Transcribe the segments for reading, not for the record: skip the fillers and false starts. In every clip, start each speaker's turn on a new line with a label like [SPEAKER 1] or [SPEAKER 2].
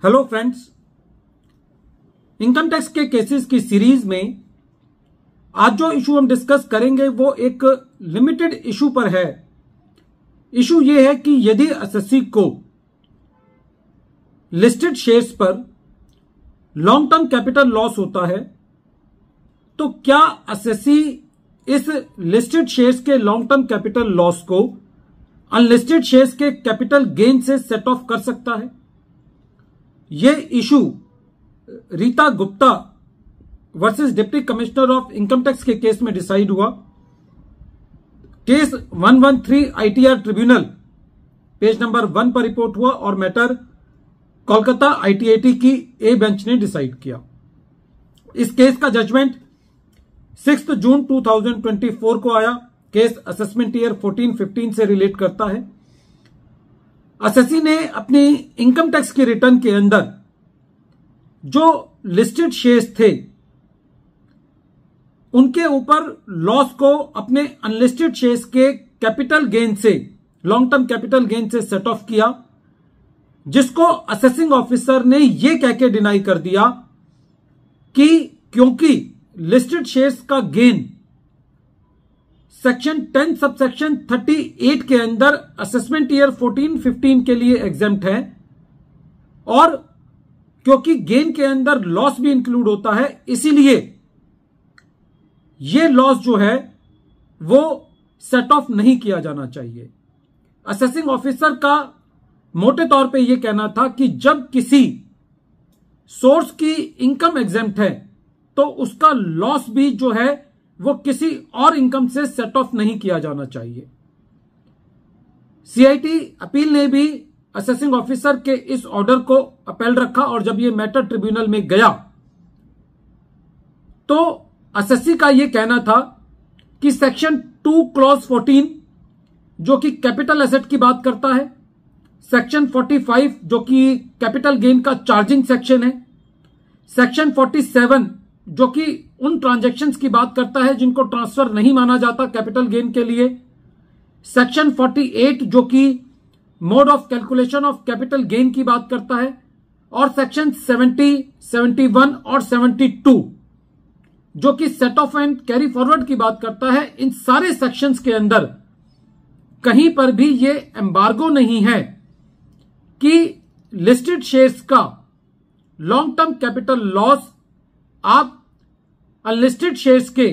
[SPEAKER 1] Hello friends, income tax के cases की series में आज जो इशू हम डिस्कस करेंगे वो एक लिमिटेड इशू पर है। इशू ये है कि यदि एसएससी को लिस्टेड शेयर्स पर लॉन्ग टर्म कैपिटल लॉस होता है तो क्या एसएससी इस लिस्टेड शेयर्स के लॉन्ग टर्म कैपिटल लॉस को अनलिस्टेड शेयर्स के कैपिटल गेन से सेट ऑफ कर सकता है। यह issue Rita Gupta versus deputy commissioner of income tax के केस में डिसाइड हुआ। Case 113 ITR tribunal page number 1 पर रिपोर्ट हुआ और मैटर कोलकाता आईटीएटी की ए बेंच ने डिसाइड किया। इस केस का जजमेंट 6 जून 2024 को आया। केस असेसमेंट ईयर 14-15 से रिलेट करता है। एसएससी ने अपनी इनकम टैक्स के रिटर्न के अंदर जो लिस्टेड शेयर्स थे उनके ऊपर लॉस को अपने अनलिस्टेड शेयर्स के कैपिटल गेन से, लॉन्ग टर्म कैपिटल गेन से सेट ऑफ किया, जिसको असेसिंग ऑफिसर ने यह कह के डिनाई कर दिया कि क्योंकि लिस्टेड शेयर्स का गेन सेक्शन 10 सबसेक्शन 38 के अंदर असेसमेंट ईयर 14-15 के लिए एग्जेम्प्ट है और क्योंकि गेन के अंदर लॉस भी इंक्लूड होता है, इसीलिए यह लॉस जो है वो सेट ऑफ नहीं किया जाना चाहिए। असेसिंग ऑफिसर का मोटे तौर पे यह कहना था कि जब किसी सोर्स की इनकम एग्जेम्प्ट है तो उसका लॉस भी जो है वो किसी और इनकम से सेट ऑफ नहीं किया जाना चाहिए। सीआईटी अपील ने भी असेसिंग ऑफिसर के इस ऑर्डर को अपील रखा और जब ये मैटर ट्रिब्यूनल में गया तो एसएससी का यह कहना था कि सेक्शन 2 क्लॉज 14 जो कि कैपिटल एसेट की बात करता है, सेक्शन 45 जो कि कैपिटल गेन का चार्जिंग सेक्शन है, सेक्शन 47 जो कि उन ट्रांजैक्शंस की बात करता है जिनको ट्रांसफर नहीं माना जाता कैपिटल गेन के लिए, सेक्शन 48 जो कि mode of calculation of capital gain की बात करता है और सेक्शन 70, 71 और 72 जो कि set of and carry forward की बात करता है। इन सारे सेक्शंस के अंदर कहीं पर भी यह एम्बार्गो नहीं है कि लिस्टेड शेयर्स का लॉन्ग टर्म कैपिटल लॉस आप अनलिस्टेड शेयर्स के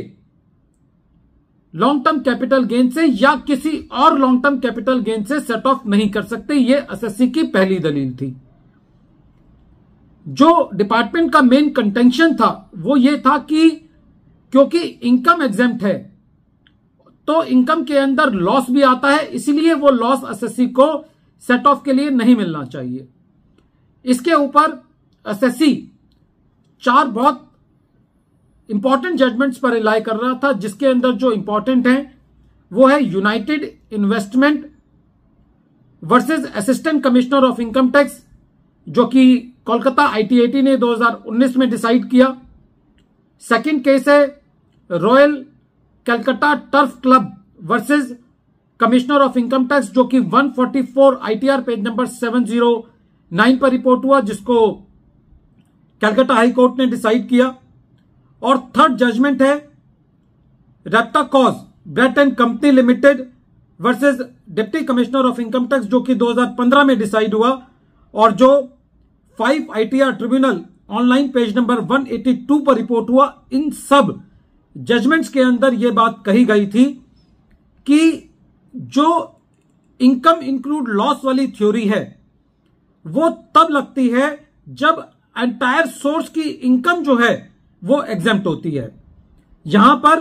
[SPEAKER 1] लॉन्ग टर्म कैपिटल गेन से या किसी और लॉन्ग टर्म कैपिटल गेन से सेट ऑफ नहीं कर सकते। यह एसएससी की पहली दलील थी। जो डिपार्टमेंट का मेन कंटेंशन था वो यह था कि क्योंकि इनकम एग्जेम्प्ट है तो इनकम के अंदर लॉस भी आता है, इसीलिए वो लॉस एसएससी को सेट ऑफ के लिए नहीं मिलना चाहिए। इसके ऊपर एसएससी 4 बहुत इंपॉर्टेंट जजमेंट्स पर रिलाई कर रहा था, जिसके अंदर जो इंपॉर्टेंट है वो है United investment versus assistant commissioner of income tax जो कि कोलकाता आईटीएटी ने 2019 में डिसाइड किया। सेकंड केस है royal Calcutta turf club versus commissioner of income tax जो कि 144 आईटीआर पेज नंबर 709 पर रिपोर्ट हुआ, जिसको कलकत्ता हाई कोर्ट ने डिसाइड किया। और थर्ड जजमेंट है Reptakos Brett and company limited versus deputy commissioner of income tax जो कि 2015 में डिसाइड हुआ और जो 5 ITR tribunal online page number 182 पर रिपोर्ट हुआ। इन सब जजमेंट्स के अंदर यह बात कही गई थी कि जो इनकम इंक्लूड लॉस वाली थ्योरी है वो तब लगती है जब एंटायर सोर्स की इनकम जो है वो एग्जेम्प्ट होती है। यहां पर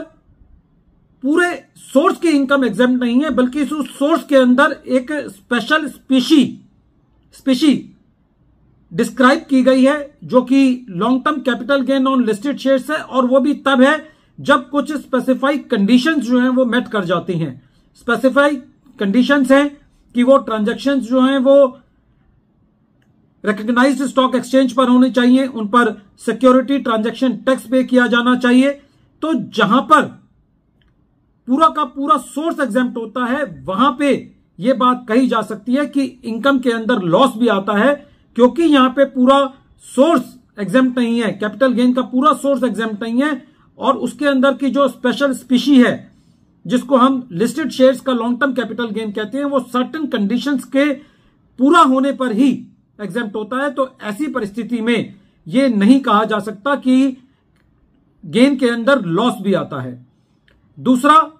[SPEAKER 1] पूरे सोर्स की इनकम एग्जेम्प्ट नहीं है, बल्कि उस सोर्स के अंदर एक स्पेशल स्पीशी डिस्क्राइब की गई है जो कि long term capital gain on listed shares है और वो भी तब है जब कुछ स्पेसिफाइड कंडीशंस जो हैं वो मेट कर जाती हैं। स्पेसिफाइड कंडीशंस हैं कि वो ट्रांजैक्शंस जो हैं वो रिकॉग्नाइज्ड स्टॉक एक्सचेंज पर होने चाहिए, उन पर सिक्योरिटी ट्रांजैक्शन टैक्स पे किया जाना चाहिए। तो जहां पर पूरा का पूरा सोर्स एग्जेम्प्ट होता है वहां पे यह बात कही जा सकती है कि इनकम के अंदर लॉस भी आता है, क्योंकि यहां पे पूरा सोर्स एग्जेम्प्ट नहीं है, कैपिटल गेन का पूरा सोर्स एग्जेम्प्ट नहीं है, और उसके अंदर की जो स्पेशल स्पीशी है जिसको हम लिस्टेड शेयर्स का लॉन्ग टर्म कैपिटल गेन कहते हैं, वो सर्टेन कंडीशंस के पूरा होने पर ही एग्जेम्प्ट होता है। तो ऐसी परिस्थिति में यह नहीं कहा जा सकता कि गेन के अंदर लॉस भी आता है। दूसरा,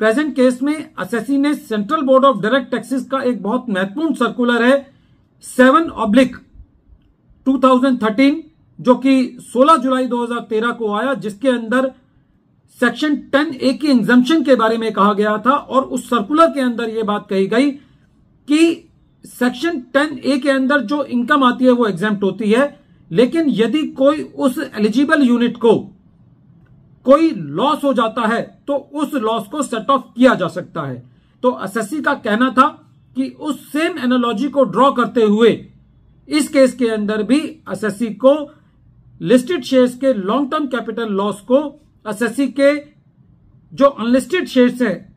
[SPEAKER 1] प्रेजेंट केस में एसएससी ने central board of direct taxes का एक बहुत महत्वपूर्ण सर्कुलर है 7/2013, जो कि 16 जुलाई 2013 को आया, जिसके अंदर सेक्शन 10A की एग्जम्पशन के बारे में कहा गया था। और उस सर्कुलर के अंदर यह बात कही गई कि सेक्शन 10A के अंदर जो इनकम आती है वो एग्जेम्प्ट होती है, लेकिन यदि कोई उस एलिजिबल यूनिट को कोई लॉस हो जाता है तो उस लॉस को सेट ऑफ किया जा सकता है। तो एसएससी का कहना था कि उस सेम एनालॉजी को ड्रॉ करते हुए इस केस के अंदर भी एसएससी को लिस्टेड शेयर्स के लॉन्ग टर्म कैपिटल लॉस को एसएससी के जो अनलिस्टेड शेयर्स हैं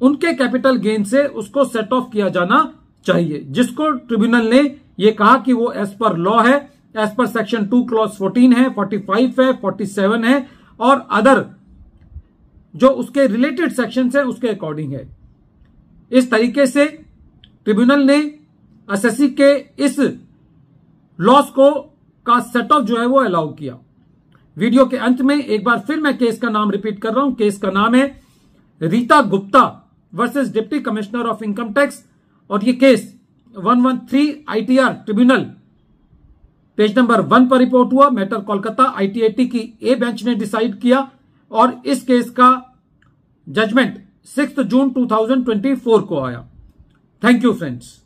[SPEAKER 1] उनके कैपिटल गेन से उसको सेट ऑफ किया जाना चाहिए, जिसको ट्रिब्यूनल ने यह कहा कि वो एज पर लॉ है, एज पर सेक्शन 2 क्लॉज 14 है, 45 है, 47 है और अदर जो उसके रिलेटेड सेक्शंस है उसके अकॉर्डिंग है। इस तरीके से ट्रिब्यूनल ने एसएससी के इस लॉस को का सेट ऑफ जो है वो अलाउ किया। वीडियो के अंत में एक बार फिर मैं केस का नाम रिपीट कर रहा हूं। केस का नाम है Rita Gupta versus deputy commissioner of income tax, और ये case 113 ITR tribunal page number 1 पर रिपोर्ट हुआ। मैटर कोलकाता ITAT की ए बेंच ने डिसाइड किया और इस केस का जजमेंट 6 जून 2024 को आया। Thank you friends.